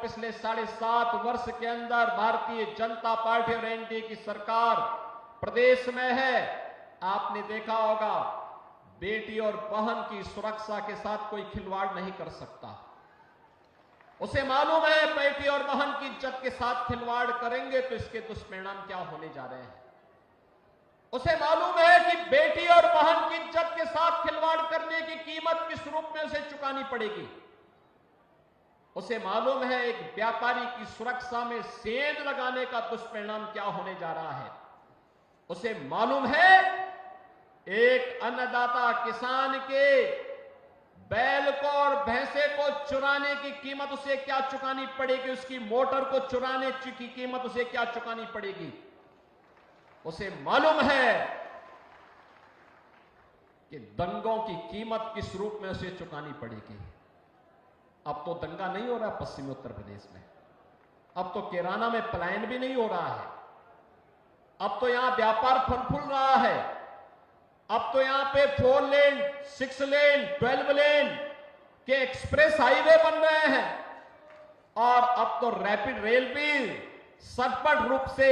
पिछले 7.5 वर्ष के अंदर भारतीय जनता पार्टी और एनडीए की सरकार प्रदेश में है। आपने देखा होगा, बेटी और बहन की सुरक्षा के साथ कोई खिलवाड़ नहीं कर सकता। उसे मालूम है बेटी और बहन की इज्जत के साथ खिलवाड़ करेंगे तो इसके दुष्परिणाम क्या होने जा रहे हैं। उसे मालूम है कि बेटी और बहन की इज्जत के साथ खिलवाड़ करने की कीमत किस रूप में उसे चुकानी पड़ेगी। उसे मालूम है एक व्यापारी की सुरक्षा में सेंध लगाने का दुष्परिणाम क्या होने जा रहा है। उसे मालूम है एक अन्नदाता किसान के बैल को और भैंसे को चुराने की कीमत उसे क्या चुकानी पड़ेगी, उसकी मोटर को चुराने की कीमत उसे क्या चुकानी पड़ेगी। उसे मालूम है कि दंगों की कीमत किस रूप में उसे चुकानी पड़ेगी। अब तो दंगा नहीं हो रहा पश्चिमी उत्तर प्रदेश में, अब तो किराना में पलायन भी नहीं हो रहा है, अब तो यहां व्यापार फल फूल रहा है, अब तो यहां पे 4 लेन 6 लेन 12 लेन के एक्सप्रेस हाईवे बन रहे हैं और अब तो रैपिड रेल भी सचपट रूप से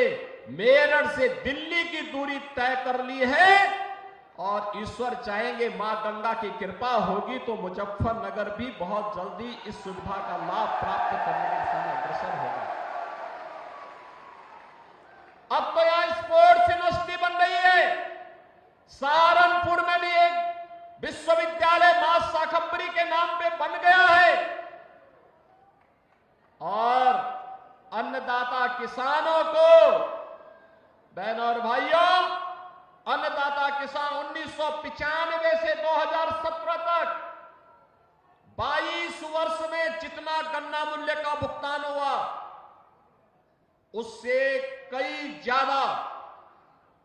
मेरठ से दिल्ली की दूरी तय कर ली है। और ईश्वर चाहेंगे, मां गंगा की कृपा होगी तो मुजफ्फरनगर भी बहुत जल्दी इस सुविधा का लाभ प्राप्त करने की दिशा में अग्रसर होगा। अब तो यहां स्पोर्ट्स यूनिवर्सिटी बन रही है। सहारनपुर में भी एक विश्वविद्यालय मां शाकंभरी के नाम पे बन गया है। और अन्नदाता किसानों को, बहनों और भाइयों, अन्नदाता किसान 1995 से 2017 तक 22 वर्ष में जितना गन्ना मूल्य का भुगतान हुआ उससे कई ज्यादा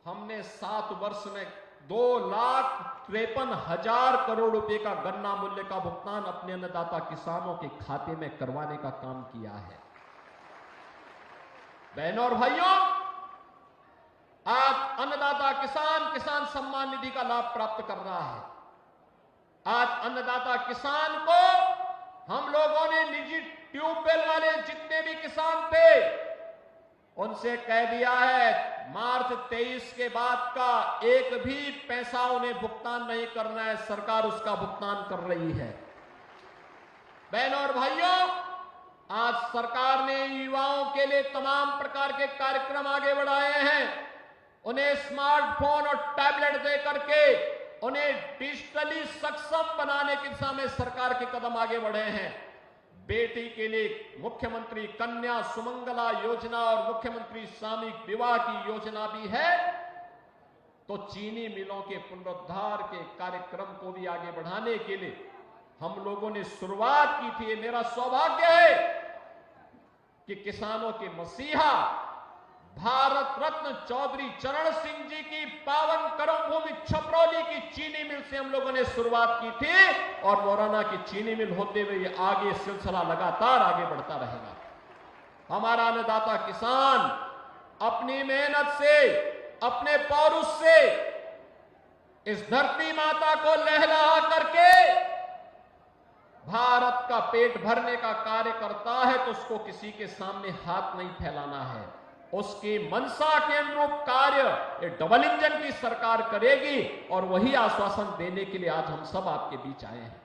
हमने 7 वर्ष में 2,53,000 करोड़ रुपए का गन्ना मूल्य का भुगतान अपने अन्नदाता किसानों के खाते में करवाने का काम किया है। बहनों और भाइयों, आज अन्नदाता किसान सम्मान निधि का लाभ प्राप्त कर रहा है। आज अन्नदाता किसान को हम लोगों ने निजी ट्यूबवेल वाले जितने भी किसान थे उनसे कह दिया है मार्च 23 के बाद का एक भी पैसा उन्हें भुगतान नहीं करना है, सरकार उसका भुगतान कर रही है। बहनों और भाइयों, आज सरकार ने युवाओं के लिए तमाम प्रकार के कार्यक्रम आगे बढ़ाए हैं। उन्हें स्मार्टफोन और टैबलेट दे करके उन्हें डिजिटली सक्षम बनाने की दिशा में सरकार के कदम आगे बढ़े हैं। बेटी के लिए मुख्यमंत्री कन्या सुमंगला योजना और मुख्यमंत्री सामूहिक विवाह की योजना भी है। तो चीनी मिलों के पुनरुद्धार के कार्यक्रम को भी आगे बढ़ाने के लिए हम लोगों ने शुरुआत की थी। मेरा सौभाग्य है कि किसानों के मसीहा भारत रत्न चौधरी चरण सिंह जी की पावन कर्मभूमि छपरौली की चीनी मिल से हम लोगों ने शुरुआत की थी और मोराना की चीनी मिल होते हुए ये आगे सिलसिला लगातार आगे बढ़ता रहेगा। हमारा अन्नदाता किसान अपनी मेहनत से, अपने पौरुष से इस धरती माता को लहला करके भारत का पेट भरने का कार्य करता है तो उसको किसी के सामने हाथ नहीं फैलाना है। उसकी मनसा के अनुरूप कार्य ये डबल इंजन की सरकार करेगी और वही आश्वासन देने के लिए आज हम सब आपके बीच आए हैं।